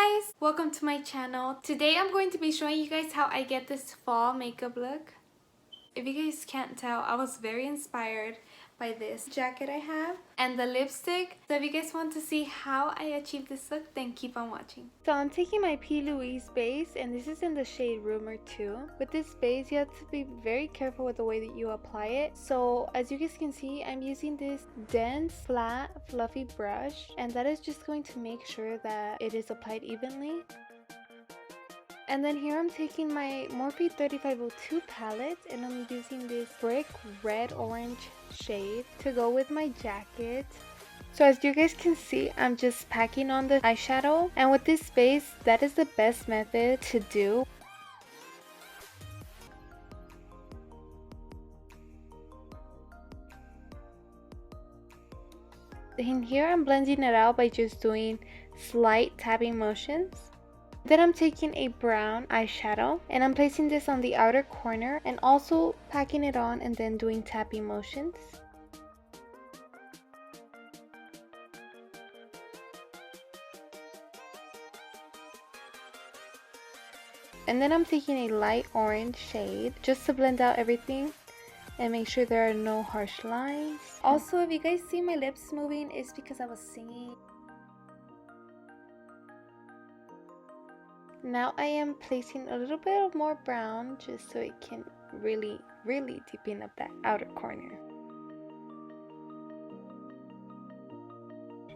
guys! Welcome to my channel. Today I'm going to be showing you guys how I get this fall makeup look. If you guys can't tell, I was very inspired by this jacket I have and the lipstick. So if you guys want to see how I achieved this look, then keep on watching. So I'm taking my P. Louise base, and this is in the shade Rumor 2. With this base, you have to be very careful with the way that you apply it. So as you guys can see, I'm using this dense, flat, fluffy brush, and that is just going to make sure that it is applied evenly. And then here I'm taking my Morphe 3502 palette, and I'm using this brick red orange shade to go with my jacket. So as you guys can see, I'm just packing on the eyeshadow, and with this base, that is the best method to do. And here I'm blending it out by just doing slight tapping motions. Then I'm taking a brown eyeshadow and I'm placing this on the outer corner and also packing it on and then doing tapping motions. And then I'm taking a light orange shade just to blend out everything and make sure there are no harsh lines. Also, if you guys see my lips moving, it's because I was singing. Now I am placing a little bit of more brown just so it can really deepen up that outer corner.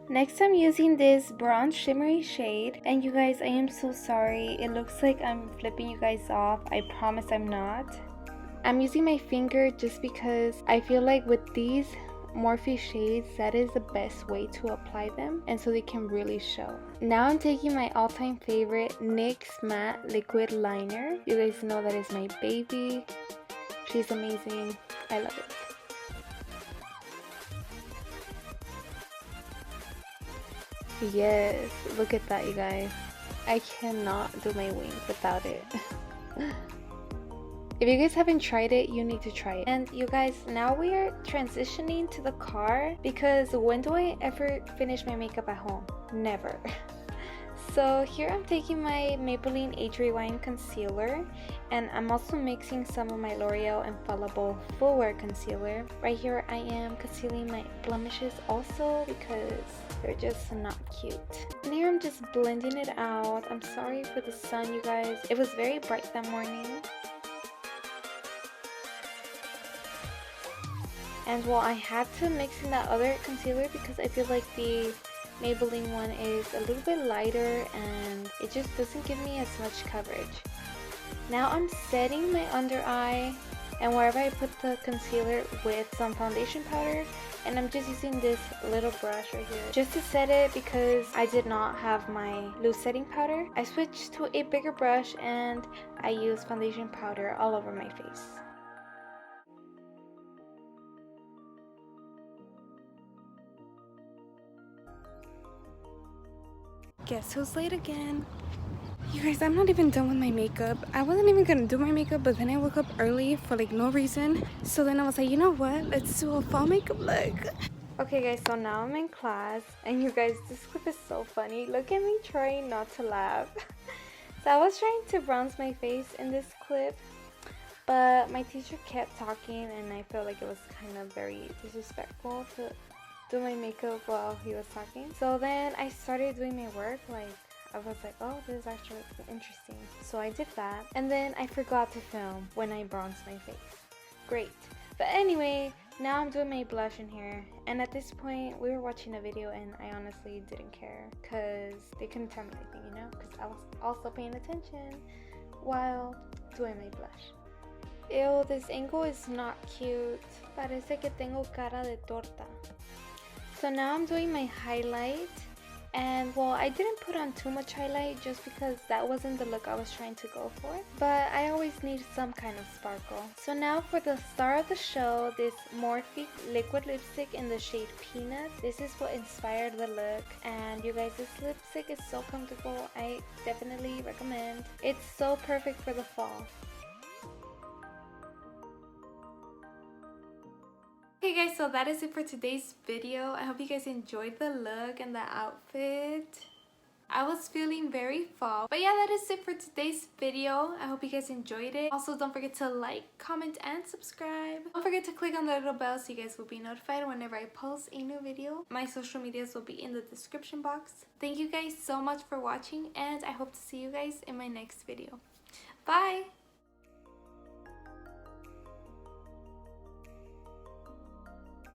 Next I'm using this bronze shimmery shade, and you guys, I am so sorry, it looks like I'm flipping you guys off. I promise I'm not. I'm using my finger just because I feel like with these Morphe shades, that is the best way to apply them, and so they can really show. Now I'm taking my all-time favorite NYX matte liquid liner. You guys know that is my baby. She's amazing. I love it. Yes, look at that, you guys. I cannot do my wing without it. If you guys haven't tried it, you need to try it. And you guys, now we are transitioning to the car, because when do I ever finish my makeup at home? Never. So here I'm taking my Maybelline Age Rewind concealer, and I'm also mixing some of my L'Oreal Infallible Full Wear concealer. Right here I am concealing my blemishes also because they're just not cute. And here I'm just blending it out. I'm sorry for the sun, you guys. It was very bright that morning. And well, I had to mix in that other concealer because I feel like the Maybelline one is a little bit lighter and it just doesn't give me as much coverage. Now I'm setting my under eye, and wherever I put the concealer with some foundation powder, and I'm just using this little brush right here just to set it because I did not have my loose setting powder. I switched to a bigger brush and I use foundation powder all over my face. Guess who's late again? You guys, I'm not even done with my makeup. I wasn't even gonna do my makeup, but then I woke up early for like no reason. So then I was like, you know what? Let's do a fall makeup look. Okay guys, so now I'm in class, and you guys, this clip is so funny. Look at me trying not to laugh. So I was trying to bronze my face in this clip, but my teacher kept talking and I felt like it was kind of very disrespectful to do my makeup while he was talking. So then I started doing my work. Like, I was like, oh, this is actually interesting. So I did that, and then I forgot to film when I bronzed my face. Great. But anyway, now I'm doing my blush in here, and at this point we were watching a video and I honestly didn't care because they couldn't tell me anything, you know, because I was also paying attention while doing my blush. Ew, this angle is not cute. Parece que tengo cara de torta. So now I'm doing my highlight, and well, I didn't put on too much highlight just because that wasn't the look I was trying to go for, but I always need some kind of sparkle. So now for the star of the show, this Morphe liquid lipstick in the shade Peanut. This is what inspired the look, and you guys, this lipstick is so comfortable. I definitely recommend. It's so perfect for the fall. Okay guys, so that is it for today's video. I hope you guys enjoyed the look and the outfit. I was feeling very fall. But yeah, that is it for today's video. I hope you guys enjoyed it. Also, don't forget to like, comment, and subscribe. Don't forget to click on the little bell so you guys will be notified whenever I post a new video. My social medias will be in the description box. Thank you guys so much for watching, and I hope to see you guys in my next video. Bye!